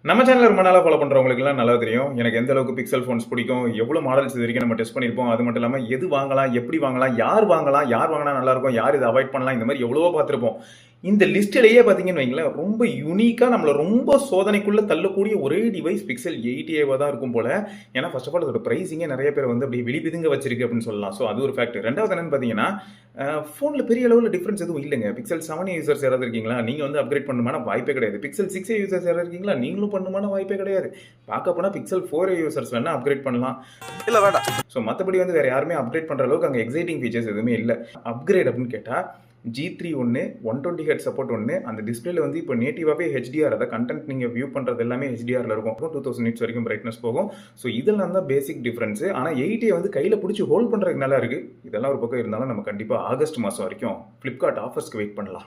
நம்ம சேனல் ரொம்ப நாளாக ஃபாலோ பண்ணுறவங்களுக்குலாம் நல்லா தெரியும். எனக்கு எந்த அளவுக்கு பிக்சல் ஃபோன்ஸ் பிடிக்கும், எவ்வளோ மாடல்ஸ் இது வரைக்கும் நம்ம டெஸ்ட் பண்ணியிருப்போம். அது மட்டும் இல்லாமல் எது வாங்கலாம், எப்படி வாங்கலாம், யார் வாங்கலாம், யார் வாங்கினா நல்லாயிருக்கும், யார் இதை அவாய்ட் பண்ணலாம், இந்த மாதிரி எவ்வளவோ பார்த்துருப்போம். இந்த லிஸ்ட்டிலேயே பார்த்தீங்கன்னு வைங்களேன், ரொம்ப யூனிக்காக நம்மளை ரொம்ப சோதனைக்குள்ளே தள்ளக்கூடிய ஒரே டிவைஸ் பிக்சல் 8ஏவாக தான் இருக்கும் போல். ஏன்னா ஃபர்ஸ்ட் ஆஃப் ஆல் அதோட ப்ரைஸிங்கே நிறைய பேர் வந்து அப்படி விழிபிதுங்க வச்சிருக்கு அப்படின்னு சொல்லலாம். ஸோ அது ஒரு ஃபேக்ட். ரெண்டாவது என்னன்னு பார்த்தீங்கன்னா, ஃபோனில் பெரிய அளவில் டிஃப்ரென்ஸ் எதுவும் இல்லைங்க. பிக்சல் 7 யூசர்ஸ் யாராவது இருக்கீங்களா, நீங்கள் வந்து அப்கிரேட் பண்ணுமான வாய்ப்பே கிடையாது. பிக்சல் 6 யூசர்ஸ் யாராவது இருக்கீங்களா, நீங்களும் பண்ணுமான வாய்ப்பே கிடையாது. பார்க்க போனால் பிக்சல் 4 யூசர்ஸ் வேணால் அப்கிரேட் பண்ணலாம். இல்லை வேண்டாம். ஸோ மற்றபடி வந்து வேறு யாருமே அப்கிரேட் பண்ணுற அளவுக்கு அங்கே எக்ஸைட்டிங் ஃபீச்சர்ஸ் எதுவுமே இல்லை. அப்கிரேட் அப்படின்னு கேட்டால் G3 ஒன்று, 120Hz சப்போர்ட் ஒன்று, அந்த டிஸ்பிளேல வந்து இப்போ நேட்டிவாகவே HDR, அதாவது கண்டென்ட் நீங்கள் வியூ பண்ணுறது எல்லாமே HDRல இருக்கும். 2000 nits வரைக்கும் பிரைட்னஸ் போகும். ஸோ இதெல்லாம் தான் பேசிக் டிஃப்ரென்ஸு. ஆனால் 8A வந்து கையில் பிடிச்சி ஹோல்ட் பண்ணுறதுக்கு நல்லா இருக்குது. இதெல்லாம் ஒரு பக்கம் இருந்தாலும் நம்ம கண்டிப்பாக ஆகஸ்ட் மாதம் வரைக்கும் ஃப்ளிப்கார்ட் ஆஃபர்ஸ்க்கு வெயிட் பண்ணலாம்.